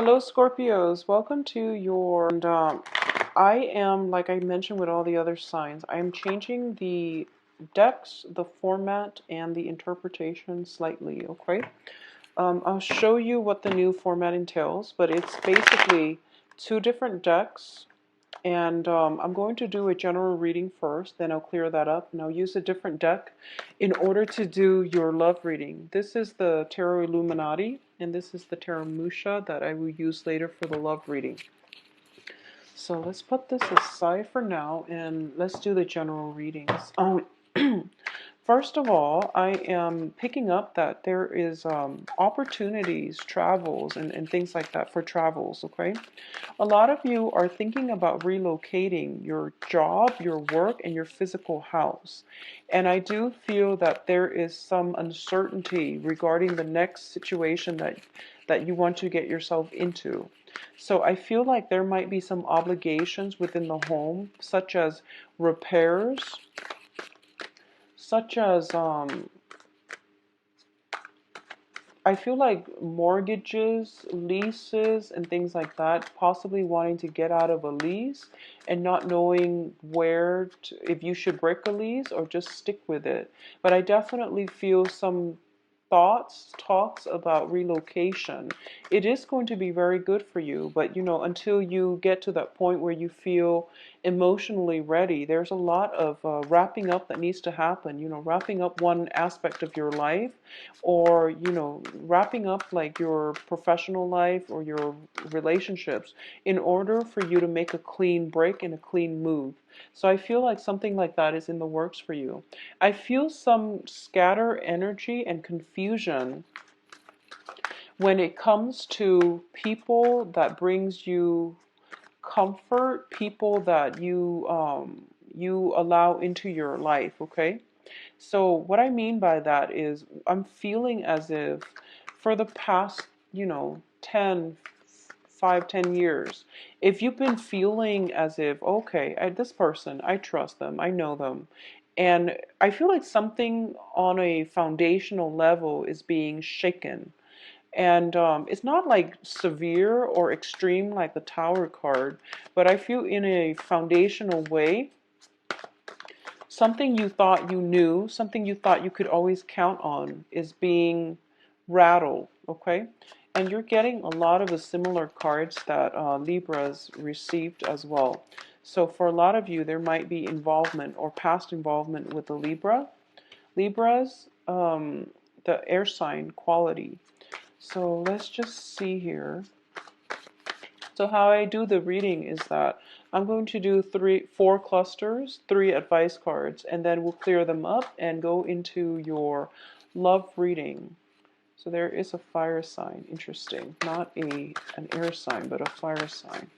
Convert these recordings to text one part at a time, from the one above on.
Hello, Scorpios. Welcome to your. I am, like I mentioned with all the other signs, I am changing the decks, the format, and the interpretation slightly, okay? I'll show you what the new format entails, but it's basically two different decks. And I'm going to do a general reading first, then I'll clear that up, and I'll use a different deck in order to do your love reading. This is the Tarot Illuminati, and this is the Tarot Musha that I will use later for the love reading. So let's put this aside for now, and let's do the general readings. First of all, I am picking up that there is opportunities, travels, and things like that for travels, okay? A lot of you are thinking about relocating your job, your work, and your physical house. And I do feel that there is some uncertainty regarding the next situation that you want to get yourself into. So I feel like there might be some obligations within the home, such as repairs, such as I feel like mortgages, leases, and things like that, possibly wanting to get out of a lease and not knowing if you should break a lease or just stick with it. But I definitely feel some talks about relocation. It is going to be very good for you, but until you get to that point where you feel emotionally ready, there's a lot of wrapping up that needs to happen. Wrapping up one aspect of your life, or wrapping up like your professional life or your relationships in order for you to make a clean break and a clean move. So I feel like something like that is in the works for you. I feel some scatter energy and confusion when it comes to people that brings you comfort, people that you allow into your life, okay? So what I mean by that is I'm feeling as if for the past, 10, 5, 10 years, if you've been feeling as if, okay, this person, I trust them, I know them, and I feel like something on a foundational level is being shaken. And it's not like severe or extreme like the Tower card, but I feel in a foundational way, something you thought you knew, something you thought you could always count on is being rattled, okay? And you're getting a lot of the similar cards that Libras received as well. So for a lot of you, there might be involvement or past involvement with the Libras, the air sign quality. So let's just see here. So how I do the reading is that I'm going to do 4 clusters, 3 advice cards, and then we'll clear them up and go into your love reading. So there is a fire sign, interesting. Not an air sign, but a fire sign.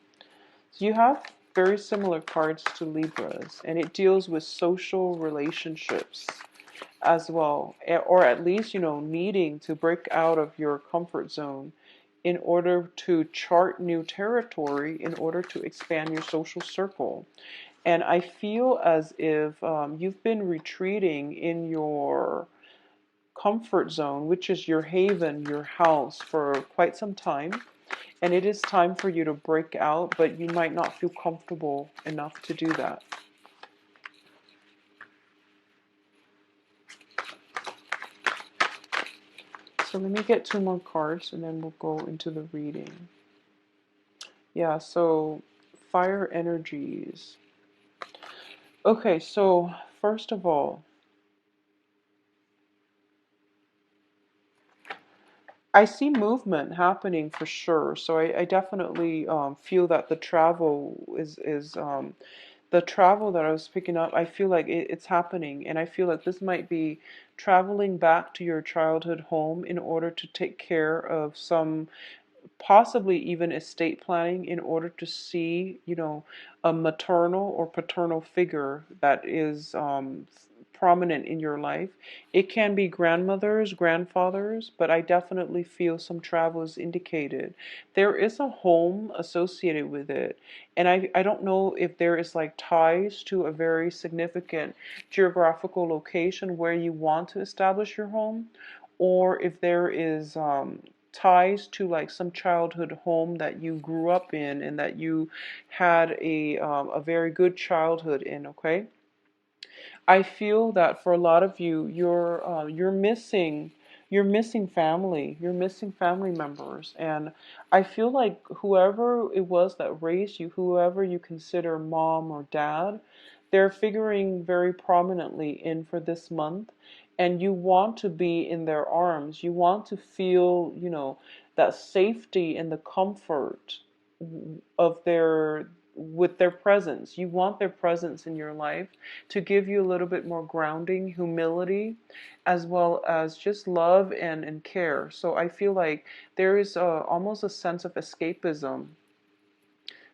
So you have very similar cards to Libras, and it deals with social relationships as well, or at least, needing to break out of your comfort zone in order to chart new territory, in order to expand your social circle. And I feel as if you've been retreating in your comfort zone, which is your haven, your house, for quite some time. And it is time for you to break out, but you might not feel comfortable enough to do that. So let me get 2 more cards and then we'll go into the reading. Yeah, so fire energies. Okay, so first of all, I see movement happening for sure. So I definitely feel that the travel is the travel that I was picking up. I feel like it's happening, and I feel like this might be traveling back to your childhood home in order to take care of some, possibly even estate planning, in order to see, a maternal or paternal figure that is prominent in your life. It can be grandmothers, grandfathers, but I definitely feel some travel is indicated. There is a home associated with it, and I don't know if there is like ties to a very significant geographical location where you want to establish your home, or if there is ties to like some childhood home that you grew up in and that you had a very good childhood in, okay? I feel that for a lot of you, you're missing family. You're missing family members, and I feel like whoever it was that raised you, whoever you consider mom or dad, they're figuring very prominently in for this month, and you want to be in their arms. You want to feel, that safety and the comfort of their with their presence. You want their presence in your life to give you a little bit more grounding, humility, as well as just love and care. So I feel like there is almost a sense of escapism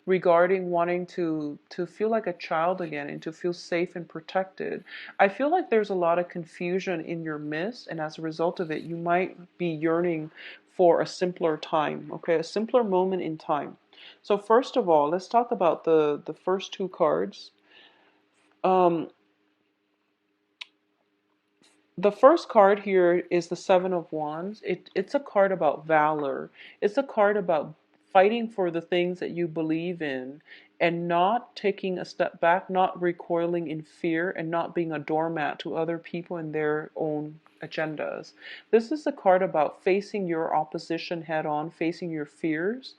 regarding wanting to feel like a child again and to feel safe and protected. I feel like there's a lot of confusion in your midst, and as a result of it, you might be yearning for a simpler time, okay, a simpler moment in time. So first of all, let's talk about the first two cards. Um, the first card here is the Seven of Wands. It's a card about valor. It's a card about fighting for the things that you believe in and not taking a step back, not recoiling in fear, and not being a doormat to other people and their own agendas. This is a card about facing your opposition head on, facing your fears,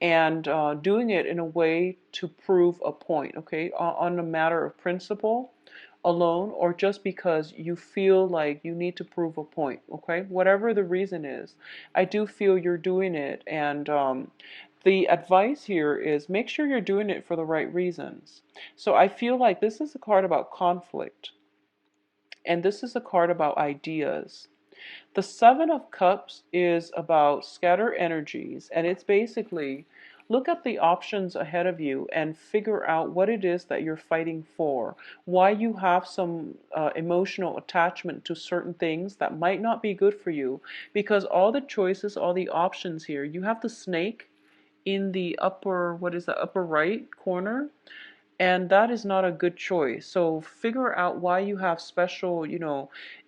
and doing it in a way to prove a point, okay, on a matter of principle alone, or just because you feel like you need to prove a point, okay? Whatever the reason is, I do feel you're doing it. And the advice here is make sure you're doing it for the right reasons. So I feel like this is a card about conflict, and this is a card about ideas. The Seven of Cups is about scatter energies, and it's basically look at the options ahead of you and figure out what it is that you're fighting for, why you have some emotional attachment to certain things that might not be good for you, because all the choices, all the options here, you have the snake in the upper, what is the upper right corner? And that is not a good choice. So figure out why you have special,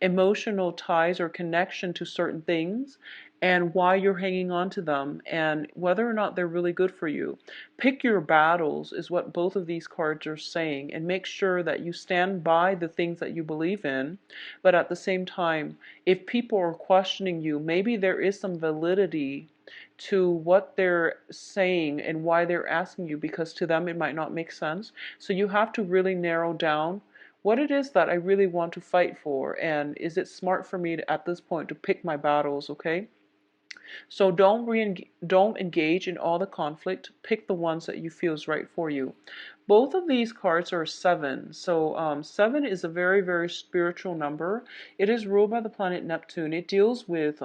emotional ties or connection to certain things and why you're hanging on to them and whether or not they're really good for you. Pick your battles is what both of these cards are saying, and make sure that you stand by the things that you believe in. But at the same time, if people are questioning you, maybe there is some validity to what they're saying and why they're asking you, because to them it might not make sense. So you have to really narrow down what it is that I really want to fight for, and is it smart for me to, at this point, to pick my battles, okay? So don't engage in all the conflict. Pick the ones that you feel is right for you. Both of these cards are seven. So seven is a very, very spiritual number. It is ruled by the planet Neptune. It deals with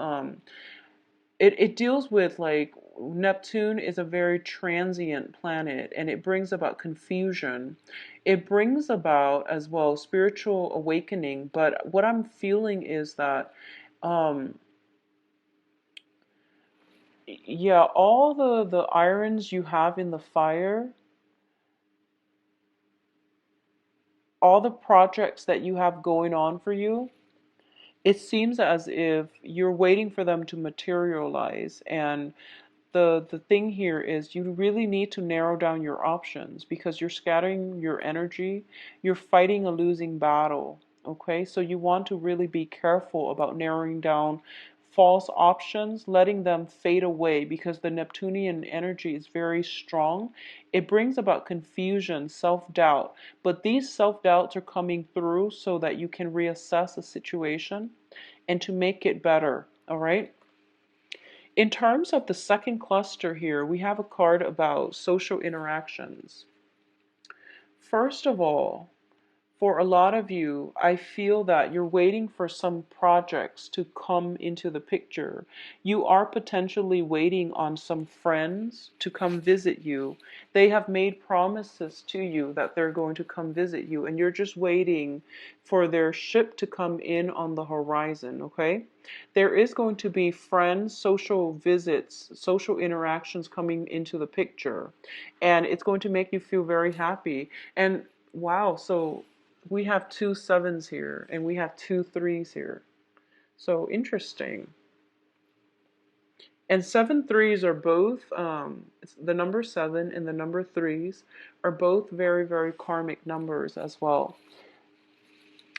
it deals with like Neptune is a very transient planet, and it brings about confusion. It brings about as well spiritual awakening. But what I'm feeling is that um, yeah, all the irons you have in the fire, all the projects that you have going on for you, it seems as if you're waiting for them to materialize. And the thing here is you really need to narrow down your options because you're scattering your energy. You're fighting a losing battle. Okay, so you want to really be careful about narrowing down false options, letting them fade away, because the Neptunian energy is very strong. It brings about confusion, self-doubt, but these self-doubts are coming through so that you can reassess the situation and to make it better. All right. In terms of the second cluster here, we have a card about social interactions. First of all, for a lot of you, I feel that you're waiting for some projects to come into the picture. You are potentially waiting on some friends to come visit you. They have made promises to you that they're going to come visit you, and you're just waiting for their ship to come in on the horizon, okay? There is going to be friends, social visits, social interactions coming into the picture, and it's going to make you feel very happy. And wow, so we have two sevens here and we have two threes here. So interesting. And 7 3s are both, the number 7 and the number 3s are both very, very karmic numbers as well.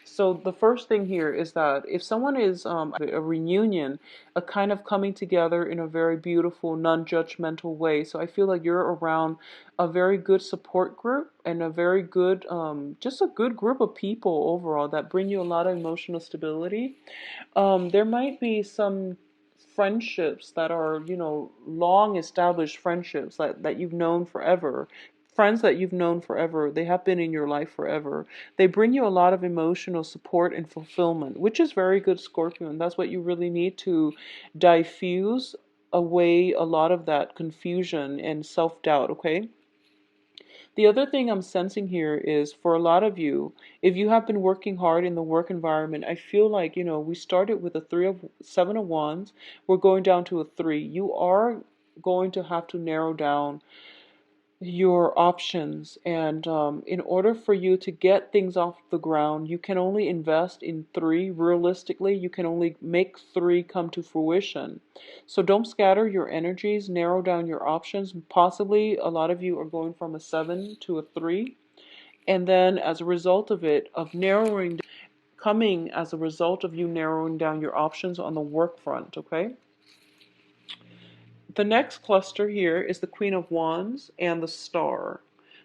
So the first thing here is that if someone is a reunion, a kind of coming together in a very beautiful, non-judgmental way. So I feel like you're around a very good support group and a very good, just a good group of people overall that bring you a lot of emotional stability. There might be some friendships that are, long established friendships that you've known forever. Friends that you've known forever, they have been in your life forever. They bring you a lot of emotional support and fulfillment, which is very good, Scorpio, and that's what you really need to diffuse away a lot of that confusion and self-doubt, okay? The other thing I'm sensing here is for a lot of you, if you have been working hard in the work environment, I feel like, we started with a 7 of wands, we're going down to a 3. You are going to have to narrow down your options, and in order for you to get things off the ground, you can only invest in 3. Realistically, you can only make 3 come to fruition. So don't scatter your energies, narrow down your options. Possibly a lot of you are going from a 7 to a 3, and then as a result of it, of narrowing, coming as a result of you narrowing down your options on the work front, okay? The next cluster here is the Queen of Wands and the Star.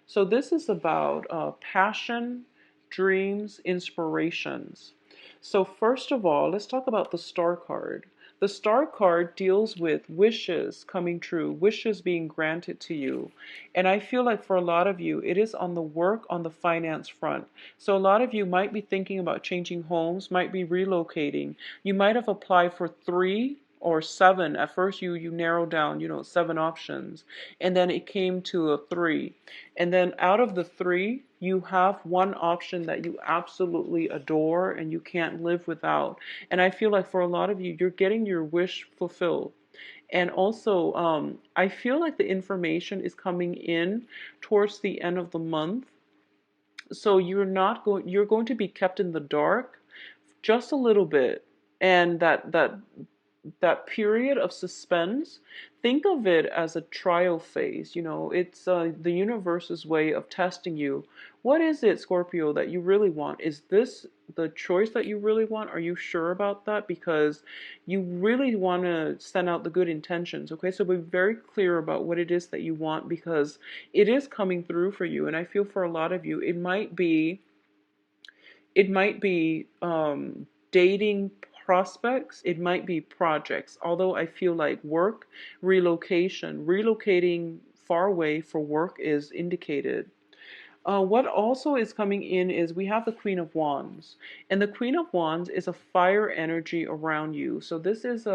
So this is about passion, dreams, inspirations. So first of all, let's talk about the Star card. The Star card deals with wishes coming true, wishes being granted to you. And I feel like for a lot of you, it is on the work, on the finance front. So a lot of you might be thinking about changing homes, might be relocating. You might have applied for 3 or 7. At first you narrowed down, 7 options, and then it came to a 3, and then out of the 3 you have one option that you absolutely adore and you can't live without. And I feel like for a lot of you, you're getting your wish fulfilled. And also, I feel like the information is coming in towards the end of the month, so you're going to be kept in the dark just a little bit. And that period of suspense, think of it as a trial phase. It's the universe's way of testing you. What is it, Scorpio, that you really want? Is this the choice that you really want? Are you sure about that? Because you really want to send out the good intentions, okay? So be very clear about what it is that you want, because it is coming through for you. And I feel for a lot of you, it might be dating prospects, it might be projects. Although I feel like work, relocating far away for work is indicated. What also is coming in is we have the Queen of Wands. And the Queen of Wands is a fire energy around you. So this is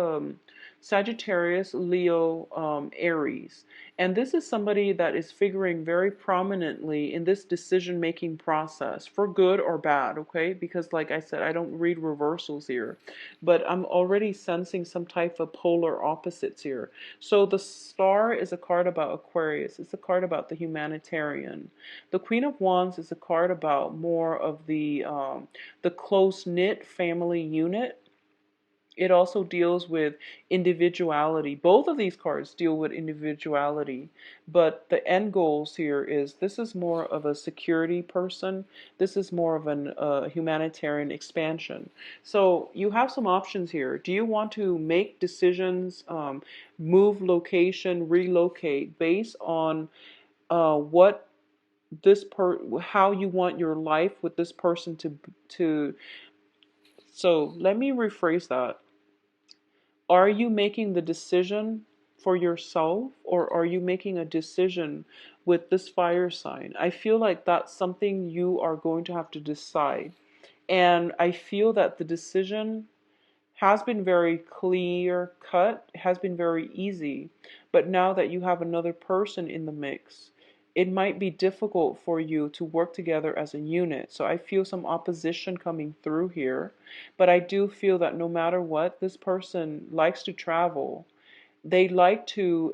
Sagittarius, Leo, Aries. And this is somebody that is figuring very prominently in this decision-making process, for good or bad, okay? Because like I said, I don't read reversals here, but I'm already sensing some type of polar opposites here. So the Star is a card about Aquarius. It's a card about the humanitarian. The Queen of Wands is a card about more of the close-knit family unit. It also deals with individuality. Both of these cards deal with individuality, but the end goals here is this is more of a security person. This is more of an humanitarian expansion. So you have some options here. Do you want to make decisions, move location, relocate based on what how you want your life with this person to so let me rephrase that. Are you making the decision for yourself, or are you making a decision with this fire sign? I feel like that's something you are going to have to decide. And I feel that the decision has been very clear cut, has been very easy. But now that you have another person in the mix, it might be difficult for you to work together as a unit. So I feel some opposition coming through here. But I do feel that no matter what, this person likes to travel. They like to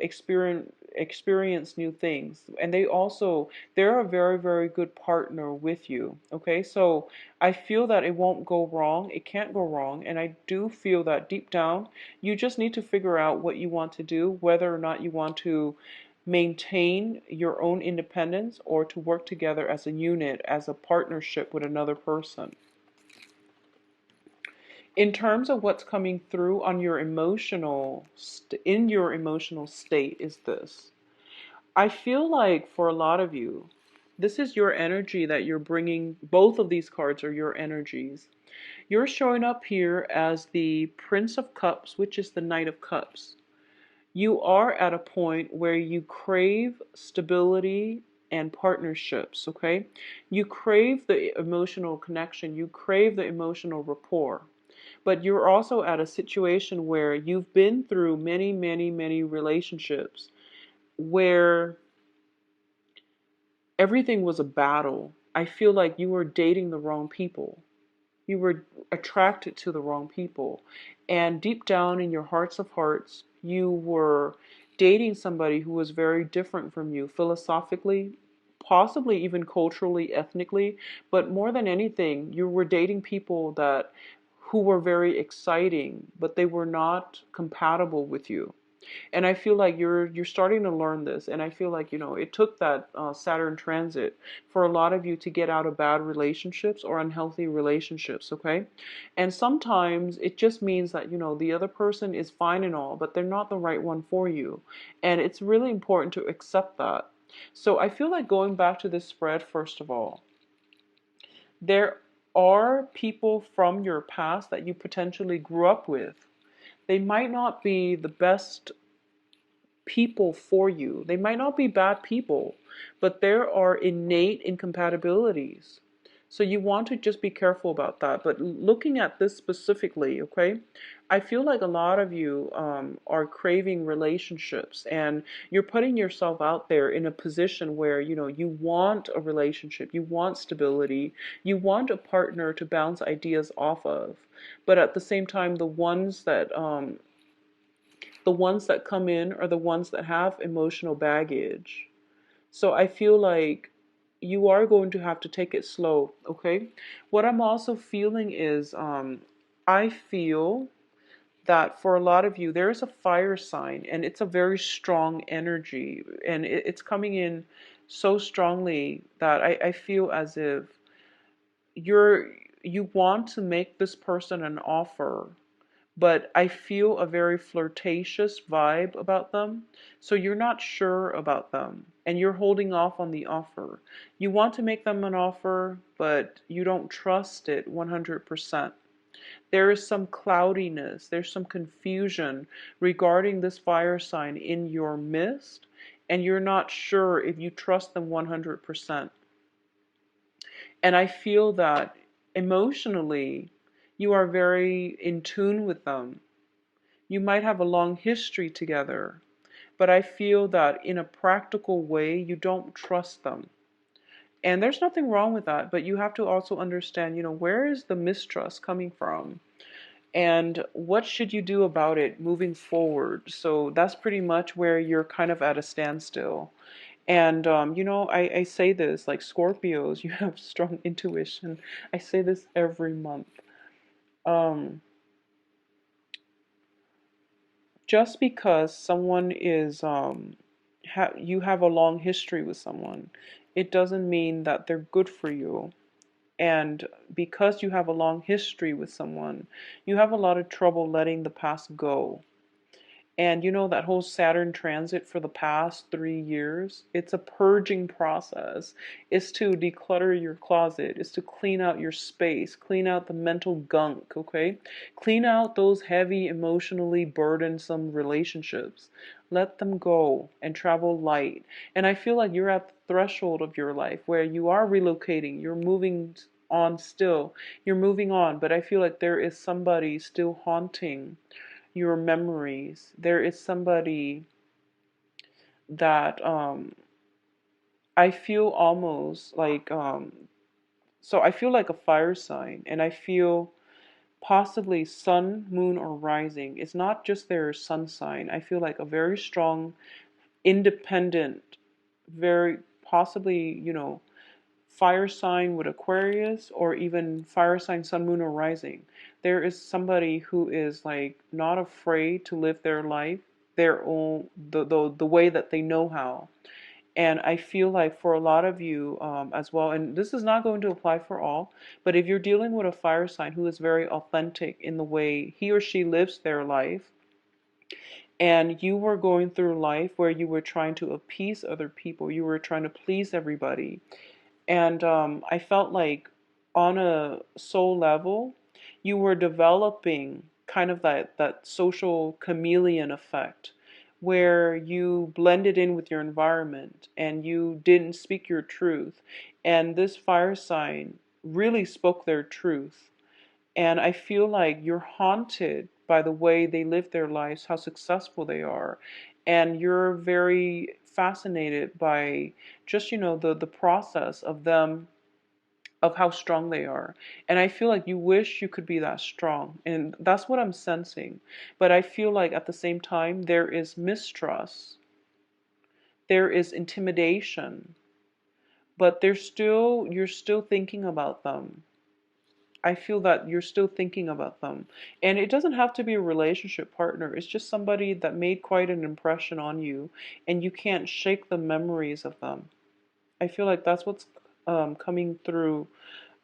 experience new things. And they're a very, very good partner with you. Okay, so I feel that it won't go wrong. It can't go wrong. And I do feel that deep down, you just need to figure out what you want to do, whether or not you want to maintain your own independence or to work together as a unit, as a partnership with another person. In terms of what's coming through on your in your emotional state is this. I feel like for a lot of you, this is your energy that you're bringing. Both of these cards are your energies. You're showing up here as the Prince of Cups, which is the Knight of Cups. You are at a point where you crave stability and partnerships, okay? You crave the emotional connection, you crave the emotional rapport. But you're also at a situation where you've been through many, many, many relationships where everything was a battle. I feel like you were dating the wrong people. You were attracted to the wrong people. And deep down in your hearts of hearts, you were dating somebody who was very different from you philosophically, possibly even culturally, ethnically, but more than anything, you were dating people that who were very exciting, but they were not compatible with you. And I feel like you're starting to learn this, and I feel like it took that Saturn transit for a lot of you to get out of bad relationships or unhealthy relationships, okay? And sometimes it just means that the other person is fine and all, but they're not the right one for you, and it's really important to accept that. So I feel like going back to this spread, first of all, there are people from your past that you potentially grew up with. They might not be the best people for you. They might not be bad people, but there are innate incompatibilities. So you want to just be careful about that. But looking at this specifically, okay, I feel like a lot of you are craving relationships, and you're putting yourself out there in a position where you want a relationship, you want stability, you want a partner to bounce ideas off of. But at the same time, the ones that come in are the ones that have emotional baggage. So I feel like you are going to have to take it slow, okay? What I'm also feeling is I feel that for a lot of you, there is a fire sign, and it's a very strong energy, and it's coming in so strongly that I feel as if you want to make this person an offer, but I feel a very flirtatious vibe about them. So you're not sure about them and you're holding off on the offer. You want to make them an offer, but you don't trust it 100%. There is some cloudiness, there's some confusion regarding this fire sign in your midst, and you're not sure if you trust them 100%. And I feel that emotionally, you are very in tune with them. You might have a long history together, but I feel that in a practical way, you don't trust them. And there's nothing wrong with that, but you have to also understand, where is the mistrust coming from? And what should you do about it moving forward? So that's pretty much where you're kind of at a standstill. And, I say this, like Scorpios, you have strong intuition. I say this every month. Um, just because someone is, you have a long history with someone, it doesn't mean that they're good for you. And because you have a long history with someone, you have a lot of trouble letting the past go. And that whole Saturn transit for the past 3 years, it's a purging process. It's to declutter your closet. It's to clean out your space, clean out the mental gunk, okay? Clean out those heavy, emotionally burdensome relationships. Let them go and travel light. And I feel like you're at the threshold of your life where you are relocating, you're moving on still, you're moving on, but I feel like there is somebody still haunting your memories. There is somebody that I feel almost like so I feel like a fire sign, and I feel possibly sun, moon, or rising. It's not just their sun sign. I feel like a very strong independent, very possibly, fire sign with Aquarius, or even fire sign sun, moon, or rising. There is somebody who is like not afraid to live their life their own, the way that they know how. And I feel like for a lot of you as well, and this is not going to apply for all, but if you're dealing with a fire sign who is very authentic in the way he or she lives their life, and you were going through life where you were trying to appease other people, you were trying to please everybody, and I felt like on a soul level, you were developing kind of that social chameleon effect where you blended in with your environment and you didn't speak your truth. And this fire sign really spoke their truth. And I feel like you're haunted by the way they live their lives, how successful they are. And you're very fascinated by just, the process of them, of how strong they are. And I feel like you wish you could be that strong. And that's what I'm sensing. But I feel like at the same time, there is mistrust, there is intimidation, but you're still thinking about them. I feel that you're still thinking about them. And it doesn't have to be a relationship partner. It's just somebody that made quite an impression on you and you can't shake the memories of them. I feel like that's what's coming through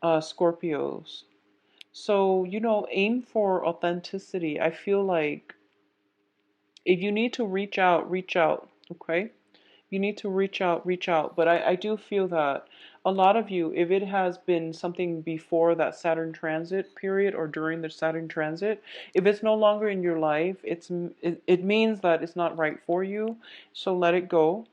Scorpios. So, aim for authenticity. I feel like if you need to reach out, reach out. Okay? You need to reach out, reach out. But I do feel that a lot of you, if it has been something before that Saturn transit period or during the Saturn transit, if it's no longer in your life, it means that it's not right for you. So let it go.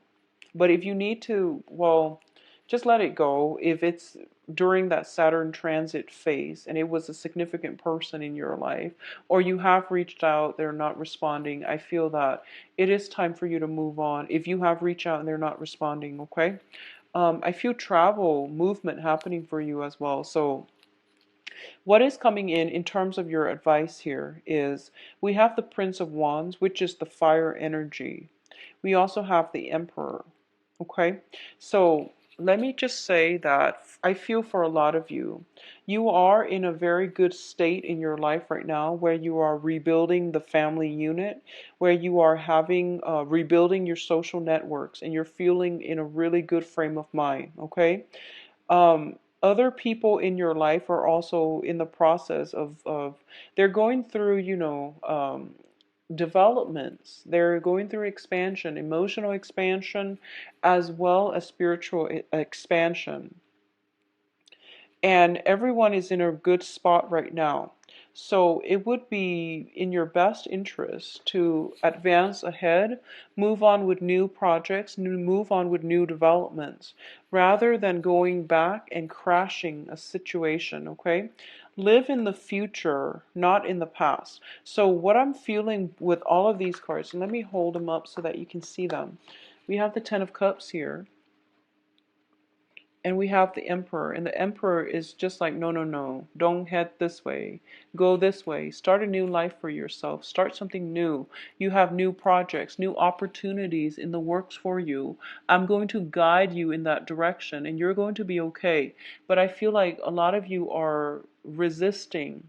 But if you need to, well, just let it go. If it's during that Saturn transit phase and it was a significant person in your life, or you have reached out, they're not responding, I feel that it is time for you to move on. If you have reached out and they're not responding, okay? I feel travel, movement happening for you as well. So what is coming in terms of your advice here is we have the Prince of Wands, which is the fire energy. We also have the Emperor. Okay, so let me just say that I feel for a lot of you, you are in a very good state in your life right now where you are rebuilding the family unit, where you are having rebuilding your social networks, and you're feeling in a really good frame of mind. Okay, other people in your life are also in the process of they're going through, developments. They're going through expansion, emotional expansion, as well as spiritual expansion. And everyone is in a good spot right now. So it would be in your best interest to advance ahead, move on with new projects, move on with new developments, rather than going back and crashing a situation, okay? Live in the future, not in the past. So what I'm feeling with all of these cards, and let me hold them up so that you can see them. We have the Ten of Cups here. And we have the Emperor, and the Emperor is just like, no, no, no, don't head this way, go this way, start a new life for yourself, start something new. You have new projects, new opportunities in the works for you. I'm going to guide you in that direction, and you're going to be okay. But I feel like a lot of you are resisting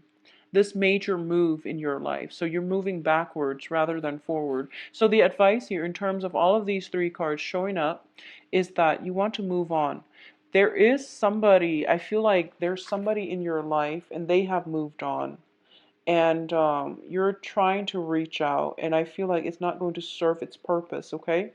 this major move in your life. So you're moving backwards rather than forward. So the advice here in terms of all of these three cards showing up is that you want to move on. There is somebody, I feel like there's somebody in your life and they have moved on. And you're trying to reach out, and I feel like it's not going to serve its purpose, okay?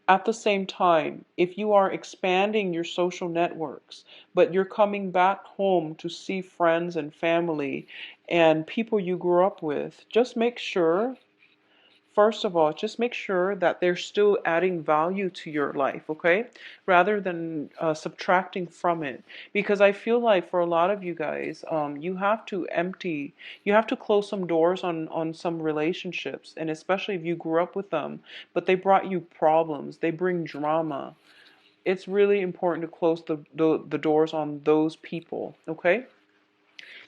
At the same time, if you are expanding your social networks, but you're coming back home to see friends and family and people you grew up with, just make sure, first of all, just make sure that they're still adding value to your life, okay? Rather than subtracting from it. Because I feel like for a lot of you guys, you have to you have to close some doors on some relationships. And especially if you grew up with them, but they brought you problems, they bring drama. It's really important to close the doors on those people, okay?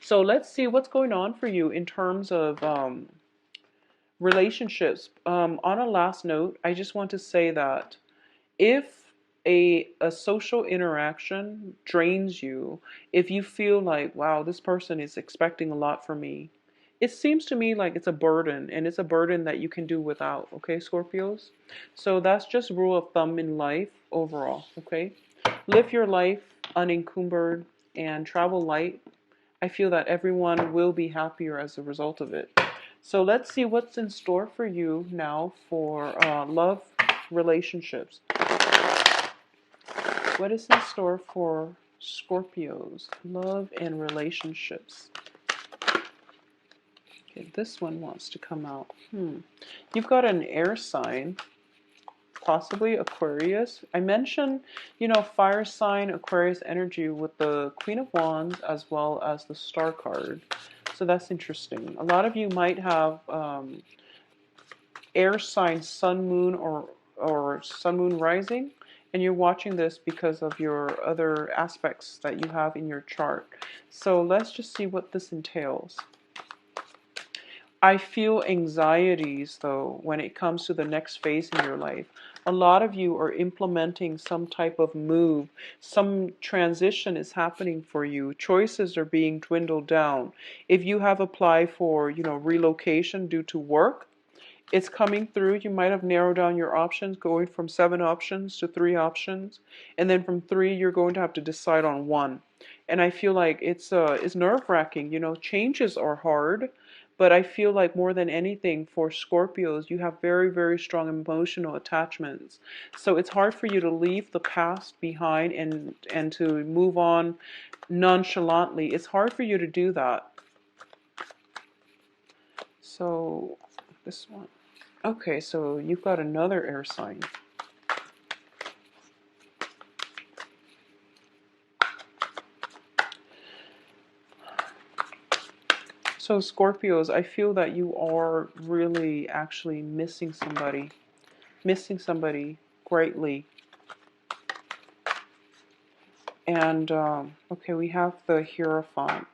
So let's see what's going on for you in terms of Relationships. On a last note, I just want to say that if a social interaction drains you, if you feel like, wow, this person is expecting a lot from me, it seems to me like it's a burden, and it's a burden that you can do without, okay, Scorpios? So that's just rule of thumb in life overall, okay? Live your life unencumbered and travel light. I feel that everyone will be happier as a result of it. So let's see what's in store for you now for love, relationships. What is in store for Scorpios? Love and relationships. Okay, this one wants to come out. You've got an air sign, possibly Aquarius. I mentioned, fire sign, Aquarius energy with the Queen of Wands as well as the Star card. So that's interesting. A lot of you might have air sign, sun, moon, or sun, moon rising, and you're watching this because of your other aspects that you have in your chart. So let's just see what this entails. I feel anxieties, though, when it comes to the next phase in your life. A lot of you are implementing some type of move. Some transition is happening for you. Choices are being dwindled down. If you have applied for, relocation due to work, it's coming through. You might have narrowed down your options, going from 7 options to 3 options. And then from 3, you're going to have to decide on 1. And I feel like it's nerve-wracking. Changes are hard. But I feel like more than anything for Scorpios, you have very, very strong emotional attachments. So it's hard for you to leave the past behind and to move on nonchalantly. It's hard for you to do that. So this one. Okay, so you've got another air sign. So Scorpios, I feel that you are really actually missing somebody greatly. And okay, we have the Hierophant.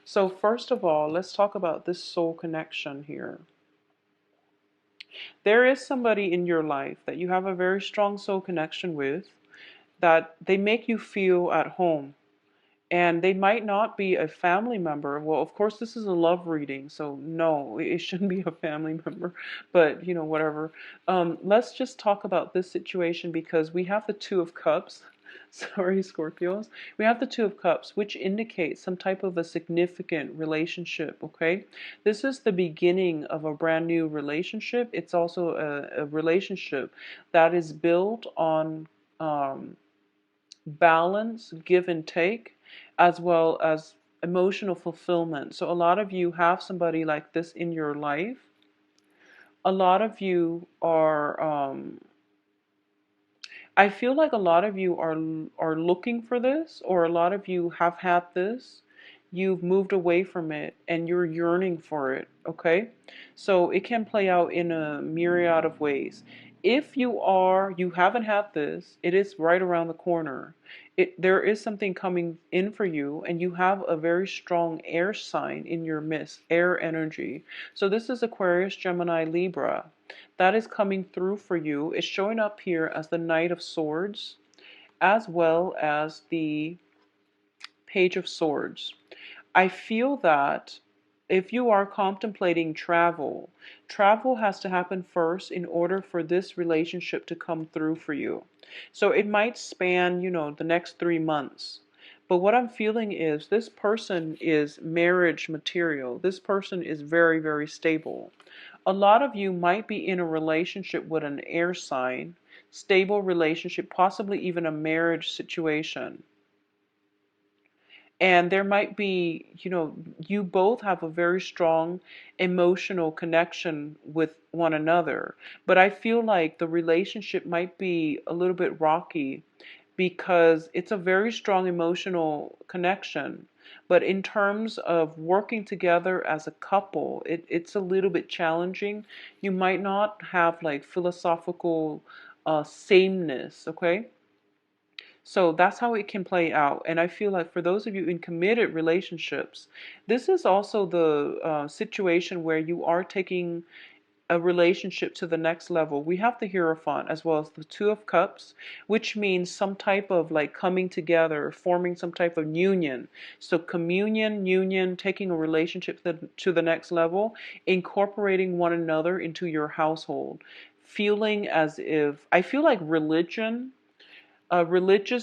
So first of all, let's talk about this soul connection here. There is somebody in your life that you have a very strong soul connection with, that they make you feel at home. And they might not be a family member. Well, of course, this is a love reading, so no, it shouldn't be a family member, but whatever. Let's just talk about this situation because we have the Two of Cups. Sorry, Scorpios. We have the Two of Cups, which indicates some type of a significant relationship, okay? This is the beginning of a brand new relationship. It's also a relationship that is built on balance, give and take, as well as emotional fulfillment. So a lot of you have somebody like this in your life. A lot of you are I feel like a lot of you are looking for this, or a lot of you have had this. You've moved away from it and you're yearning for it, okay? So it can play out in a myriad of ways. If you haven't had this, it is right around the corner. There is something coming in for you, and you have a very strong air sign in your midst, air energy. So this is Aquarius, Gemini, Libra. That is coming through for you. It's showing up here as the Knight of Swords, as well as the Page of Swords. I feel that if you are contemplating travel, travel has to happen first in order for this relationship to come through for you. So it might span, the next 3 months. But what I'm feeling is this person is marriage material. This person is very, very stable. A lot of you might be in a relationship with an air sign, stable relationship, possibly even a marriage situation. And there might be, you both have a very strong emotional connection with one another. But I feel like the relationship might be a little bit rocky because it's a very strong emotional connection. But in terms of working together as a couple, it's a little bit challenging. You might not have like philosophical sameness, okay? So that's how it can play out. And I feel like for those of you in committed relationships, this is also the situation where you are taking a relationship to the next level. We have the Hierophant as well as the Two of Cups, which means some type of like coming together, forming some type of union. So communion, union, taking a relationship to the next level, incorporating one another into your household. Feeling as if, I feel like religious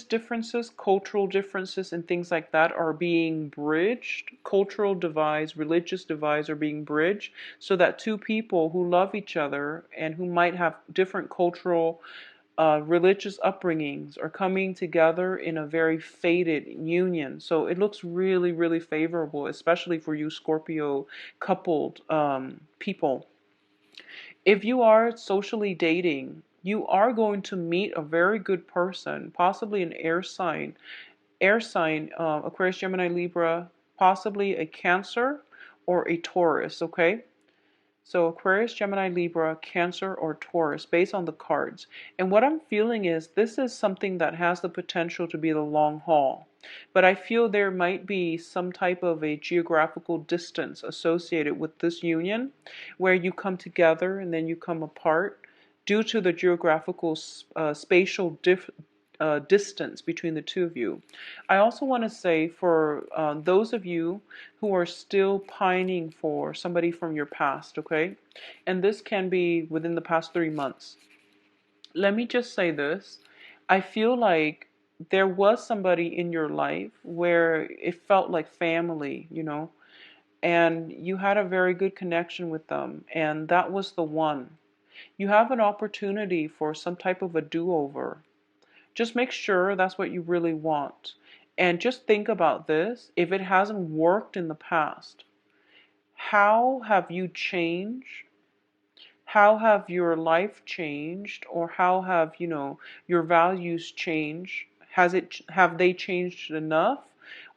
differences, cultural differences, and things like that are being bridged. Cultural divides, religious divides are being bridged so that two people who love each other and who might have different cultural, religious upbringings are coming together in a very fated union. So it looks really, really favorable, especially for you Scorpio coupled people. If you are socially dating, you are going to meet a very good person, possibly an air sign, Aquarius, Gemini, Libra, possibly a Cancer or a Taurus, okay? So Aquarius, Gemini, Libra, Cancer, or Taurus, based on the cards. And what I'm feeling is this is something that has the potential to be the long haul. But I feel there might be some type of a geographical distance associated with this union where you come together and then you come apart due to the geographical spatial distance between the two of you. I also want to say for those of you who are still pining for somebody from your past, okay? And this can be within the past 3 months. Let me just say this. I feel like there was somebody in your life where it felt like family, and you had a very good connection with them, and that was the one. You have an opportunity for some type of a do-over. Just make sure that's what you really want. And just think about this. If it hasn't worked in the past, how have you changed? How have your life changed? Or how have, your values changed? Have they changed enough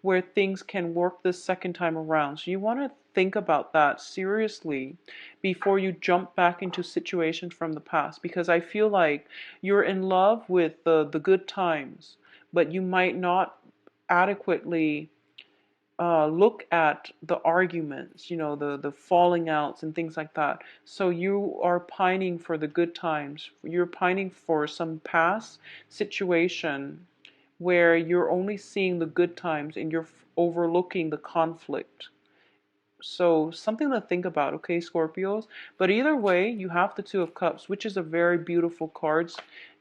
where things can work the second time around? So you want to think about that seriously before you jump back into situations from the past, because I feel like you're in love with the good times, but you might not adequately look at the arguments, the falling outs and things like that. So you are pining for the good times. You're pining for some past situation where you're only seeing the good times and you're overlooking the conflict. So something to think about, okay, Scorpios? But either way, you have the Two of Cups, which is a very beautiful card,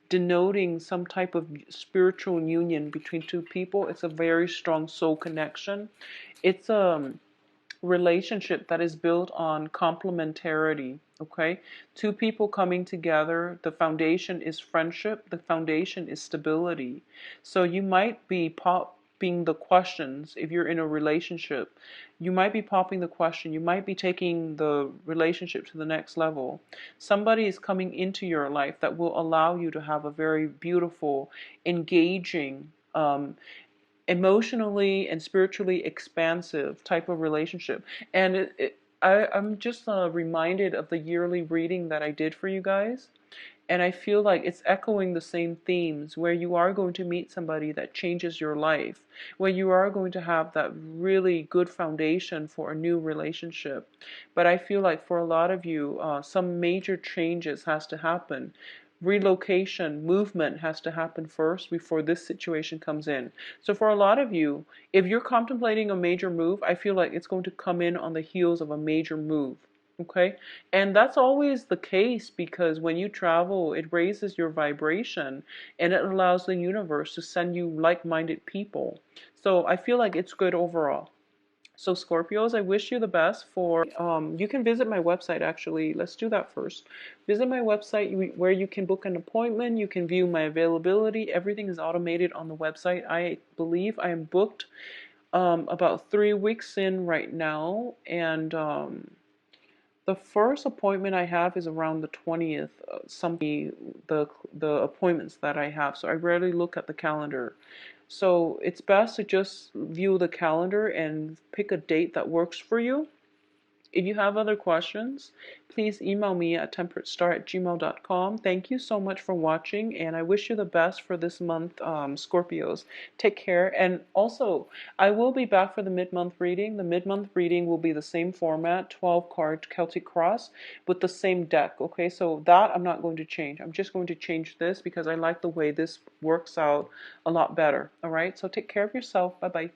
denoting some type of spiritual union between two people. It's a very strong soul connection. It's a relationship that is built on complementarity, okay? Two people coming together, the foundation is friendship, the foundation is stability. So you might be popping the questions if you're in a relationship. You might be popping the question, you might be taking the relationship to the next level. Somebody is coming into your life that will allow you to have a very beautiful, engaging, emotionally and spiritually expansive type of relationship. And I'm just reminded of the yearly reading that I did for you guys. And I feel like it's echoing the same themes where you are going to meet somebody that changes your life, where you are going to have that really good foundation for a new relationship. But I feel like for a lot of you, some major changes has to happen. Relocation, movement has to happen first before this situation comes in. So for a lot of you, if you're contemplating a major move, I feel like it's going to come in on the heels of a major move. Okay? And that's always the case because when you travel, it raises your vibration and it allows the universe to send you like-minded people. So I feel like it's good overall. So Scorpios, I wish you the best for, you can visit my website actually. Let's do that first. Visit my website where you can book an appointment. You can view my availability. Everything is automated on the website. I believe I am booked about 3 weeks in right now. And the first appointment I have is around the 20th, the appointments that I have. So I rarely look at the calendar. So it's best to just view the calendar and pick a date that works for you. If you have other questions, please email me at temperatestar@gmail.com. Thank you so much for watching, and I wish you the best for this month, Scorpios. Take care. And also, I will be back for the mid-month reading. The mid-month reading will be the same format, 12-card Celtic Cross, with the same deck. Okay, so that I'm not going to change. I'm just going to change this because I like the way this works out a lot better. All right, so take care of yourself. Bye-bye.